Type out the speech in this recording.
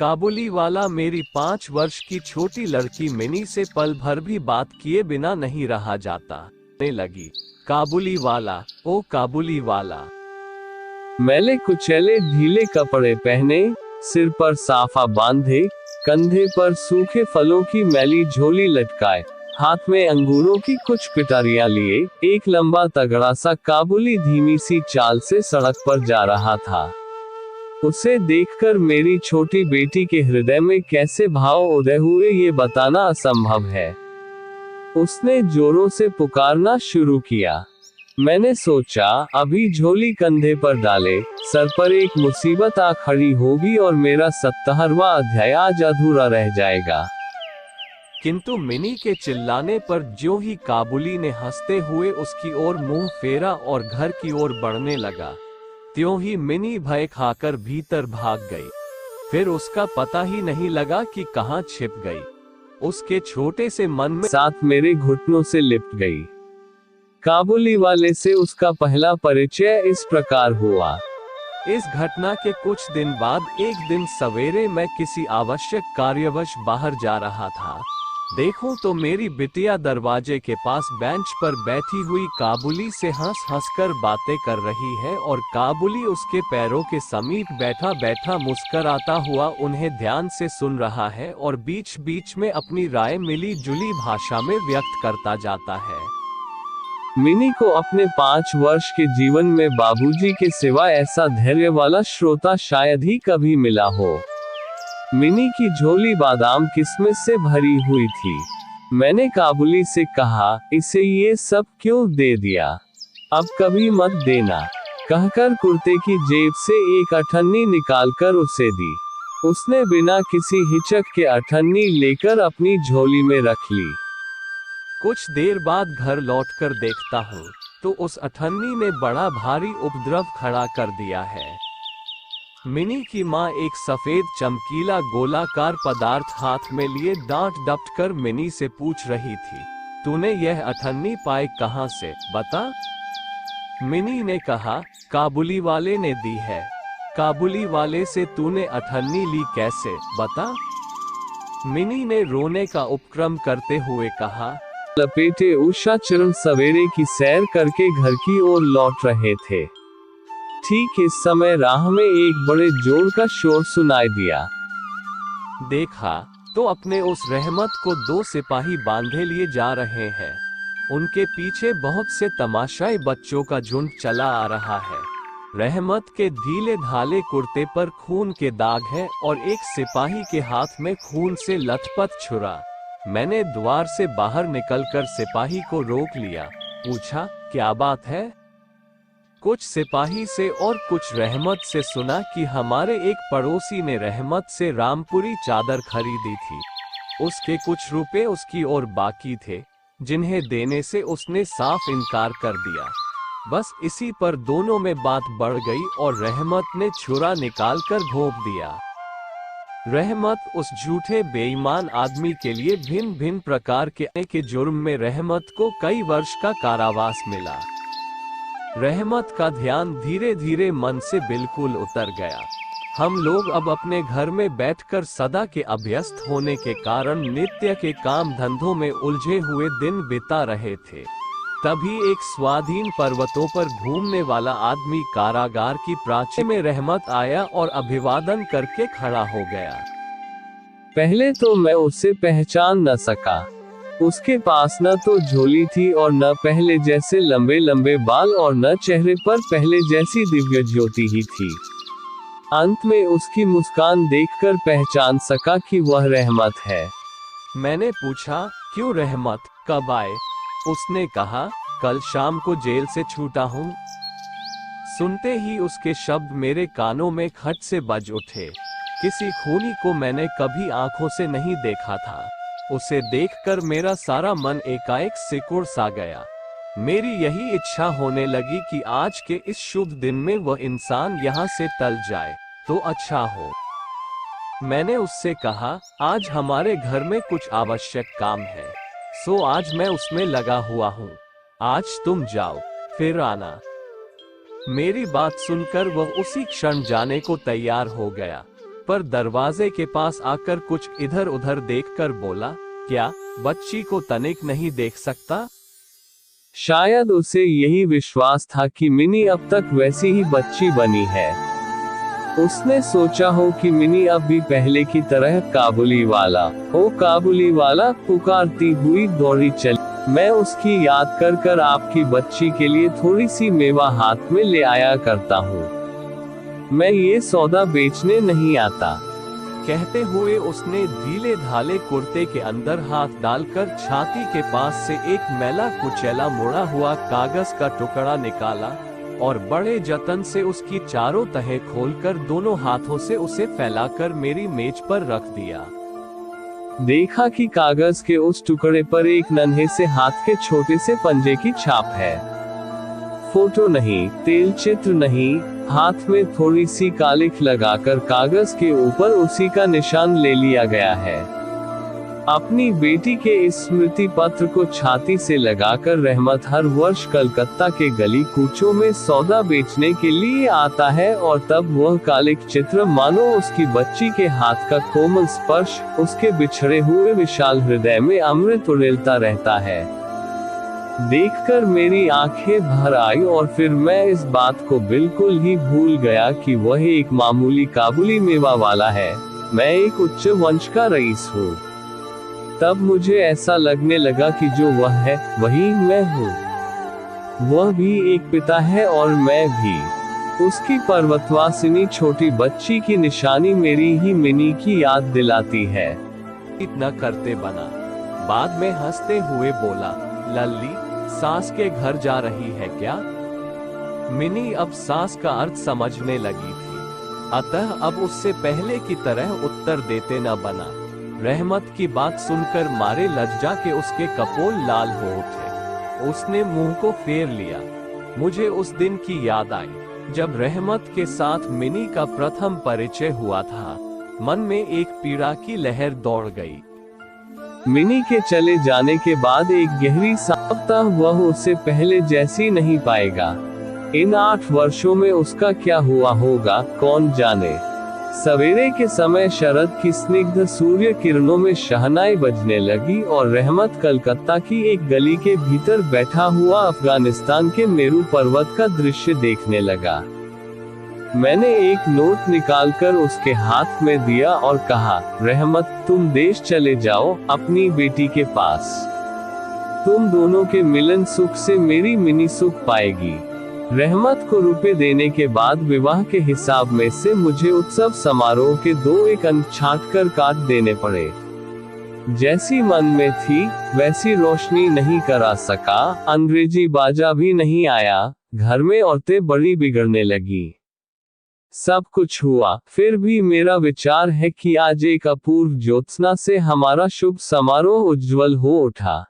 काबुली वाला मेरी 5 वर्ष की छोटी लड़की मिनी से पल भर भी बात किए बिना नहीं रहा जाता। ने लगी, काबुली वाला, ओ काबुली वाला। मैले कुचैले ढीले कपड़े पहने, सिर पर साफा बांधे, कंधे पर सूखे फलों की मैली झोली लटकाए, हाथ में अंगूरों की कुछ पिटारियां लिए, एक लंबा तगड़ा सा काबुली धीमी सी चाल से सड़क पर जा रहा था। उसे देखकर मेरी छोटी बेटी के हृदय में कैसे भाव उदय हुए ये बताना असंभव है। उसने जोरों से पुकारना शुरू किया। मैंने सोचा, अभी झोली कंधे पर डाले, सर पर एक मुसीबत आ खड़ी होगी और मेरा 70वां अध्याय आज अधूरा रह जाएगा। किंतु मिनी के चिल्लाने पर ज्यों ही काबुली ने हंसते हुए उसकी ओर मुंह फेरा और घर की ओर बढ़ने लगा, त्यों ही मिनी भय खाकर भीतर भाग गई। फिर उसका पता ही नहीं लगा कि कहां छिप गई। उसके छोटे से मन में साथ मेरे घुटनों से लिपट गई। काबुली वाले से उसका पहला परिचय इस प्रकार हुआ। इस घटना के कुछ दिन बाद एक दिन सवेरे मैं किसी आवश्यक कार्यवश बाहर जा रहा था। देखूं तो मेरी बिटिया दरवाजे के पास बेंच पर बैठी हुई काबुली से हंस हंसकर बातें कर रही है और काबुली उसके पैरों के समीप बैठा बैठा मुस्कराता हुआ उन्हें ध्यान से सुन रहा है और बीच बीच में अपनी राय मिली जुली भाषा में व्यक्त करता जाता है। मिनी को अपने 5 वर्ष के जीवन में बाबूजी के सिवा ऐसा धैर्य वाला श्रोता शायद ही कभी मिला हो। मिनी की झोली बादाम किस्मिस से भरी हुई थी। मैंने काबुली से कहा, इसे ये सब क्यों दे दिया? अब कभी मत देना, कहकर कुर्ते की जेब से एक अठन्नी निकालकर उसे दी। उसने बिना किसी हिचक के अठन्नी लेकर अपनी झोली में रख ली। कुछ देर बाद घर लौटकर देखता हूँ तो उस अठन्नी ने बड़ा भारी उपद्रव खड़ा कर दिया है। मिनी की माँ एक सफेद चमकीला गोलाकार पदार्थ हाथ में लिए डांट डपट कर मिनी से पूछ रही थी, तूने यह अठन्नी पाई कहाँ से, बता? मिनी ने कहा, काबुली वाले ने दी है। काबुली वाले से तूने अठन्नी ली कैसे, बता? मिनी ने रोने का उपक्रम करते हुए कहा, लपेटे उषा चरण सवेरे की सैर करके घर की ओर लौट रहे थे। ठीक इस समय राह में एक बड़े जोर का शोर सुनाई दिया। देखा तो अपने उस रहमत को 2 सिपाही बांधे लिए जा रहे हैं। उनके पीछे बहुत से तमाशाई बच्चों का झुंड चला आ रहा है। रहमत के ढीले ढाले कुर्ते पर खून के दाग हैं और एक सिपाही के हाथ में खून से लथपथ छुरा। मैंने द्वार से बाहर निकलकर सिपाही को रोक लिया, पूछा, क्या बात है? कुछ सिपाही से और कुछ रहमत से सुना कि हमारे एक पड़ोसी ने रहमत से रामपुरी चादर खरीदी थी। उसके कुछ रुपए उसकी ओर बाकी थे, जिन्हें देने से उसने साफ इनकार कर दिया। बस इसी पर दोनों में बात बढ़ गई और रहमत ने छुरा निकालकर घोंप दिया। रहमत उस झूठे बेईमान आदमी के लिए भिन्न भिन्न प्रकार के जुर्म में रहमत को कई वर्ष का कारावास मिला। रहमत का ध्यान धीरे धीरे मन से बिल्कुल उतर गया। हम लोग अब अपने घर में बैठकर सदा के अभ्यस्त होने के कारण नित्य के काम धंधों में उलझे हुए दिन बिता रहे थे। तभी एक स्वाधीन पर्वतों पर घूमने वाला आदमी कारागार की प्राचीर में रहमत आया और अभिवादन करके खड़ा हो गया। पहले तो मैं उसे पहचान न सका। उसके पास न तो झोली थी और न पहले जैसे लंबे लंबे बाल और न चेहरे पर पहले जैसी दिव्य ज्योति ही थी। अंत में उसकी मुस्कान देखकर पहचान सका कि वह रहमत है। मैंने पूछा, क्यों रहमत, कब आए? उसने कहा, कल शाम को जेल से छूटा हूँ। सुनते ही उसके शब्द मेरे कानों में खट से बज उठे। किसी खूनी को मैंने कभी आंखों से नहीं देखा था। उसे देखकर मेरा सारा मन एकाएक सिकुड़ सा गया। मेरी यही इच्छा होने लगी कि आज के इस शुभ दिन में वह इंसान यहाँ से टल जाए तो अच्छा हो। मैंने उससे कहा, आज हमारे घर में कुछ आवश्यक काम है, सो आज मैं उसमें लगा हुआ हूँ। आज तुम जाओ, फिर आना। मेरी बात सुनकर वह उसी क्षण जाने को तैयार हो गया। पर दरवाजे के पास आकर कुछ इधर उधर देखकर बोला, क्या बच्ची को तनिक नहीं देख सकता? शायद उसे यही विश्वास था कि मिनी अब तक वैसी ही बच्ची बनी है। उसने सोचा हो कि मिनी अब भी पहले की तरह काबुली वाला, ओ काबुली वाला पुकारती हुई दौड़ी चली। मैं उसकी याद कर कर आपकी बच्ची के लिए थोड़ी सी मेवा हाथ में ले आया करता हूँ। मैं ये सौदा बेचने नहीं आता। कहते हुए उसने ढीले ढाले कुर्ते के अंदर हाथ डालकर छाती के पास से एक मैला कुचैला मुड़ा हुआ कागज का टुकड़ा निकाला और बड़े जतन से उसकी चारों तहें खोलकर दोनों हाथों से उसे फैलाकर मेरी मेज पर रख दिया। देखा कि कागज के उस टुकड़े पर एक नन्हे से हाथ के छोटे से पंजे की छाप है। फोटो नहीं, तेल चित्र नहीं, हाथ में थोड़ी सी कालिख लगाकर कागज के ऊपर उसी का निशान ले लिया गया है। अपनी बेटी के इस स्मृति पत्र को छाती से लगाकर रहमत हर वर्ष कलकत्ता के गली कूचों में सौदा बेचने के लिए आता है और तब वह कालिक चित्र मानो उसकी बच्ची के हाथ का कोमल स्पर्श उसके बिछड़े हुए विशाल हृदय में अमृत उड़ेलता रहता है। देखकर मेरी आंखें भर आई और फिर मैं इस बात को बिल्कुल ही भूल गया कि वह एक मामूली काबुली मेवा वाला है। मैं एक उच्च वंश का रईस हूँ। तब मुझे ऐसा लगने लगा कि जो वह है वही मैं हूँ। वह भी एक पिता है और मैं भी। उसकी पर्वतवासिनी छोटी बच्ची की निशानी मेरी ही मिनी की याद दिलाती है। इतना करते बना। बाद में हंसते हुए बोला, लल्ली सास के घर जा रही है क्या? मिनी अब सास का अर्थ समझने लगी थी, अतः अब उससे पहले की तरह उत्तर देते न बना। रहमत की बात सुनकर मारे लज्जा के उसके कपोल लाल हो उठे। उसने मुंह को फेर लिया। मुझे उस दिन की याद आई जब रहमत के साथ मिनी का प्रथम परिचय हुआ था। मन में एक पीड़ा की लहर दौड़ गई। मिनी के चले जाने के बाद एक गहरी सावता वह उससे पहले जैसी नहीं पाएगा। इन 8 वर्षों में उसका क्या हुआ होगा कौन जाने। सवेरे के समय शरद की स्निग्ध सूर्य किरणों में शहनाई बजने लगी और रहमत कलकत्ता की एक गली के भीतर बैठा हुआ अफगानिस्तान के मेरू पर्वत का दृश्य देखने लगा। मैंने एक नोट निकालकर उसके हाथ में दिया और कहा, रहमत तुम देश चले जाओ अपनी बेटी के पास। तुम दोनों के मिलन सुख से मेरी मिनी सुख पाएगी। रहमत को रुपए देने के बाद विवाह के हिसाब में से मुझे उत्सव समारोह के 2 एक अंक छांट कर काट देने पड़े। जैसी मन में थी वैसी रोशनी नहीं करा सका। अंग्रेजी बाजा भी नहीं आया। घर में औरतें बड़ी बिगड़ने लगी। सब कुछ हुआ, फिर भी मेरा विचार है कि आज एक अपूर्व ज्योत्सना से हमारा शुभ समारोह उज्जवल हो उठा।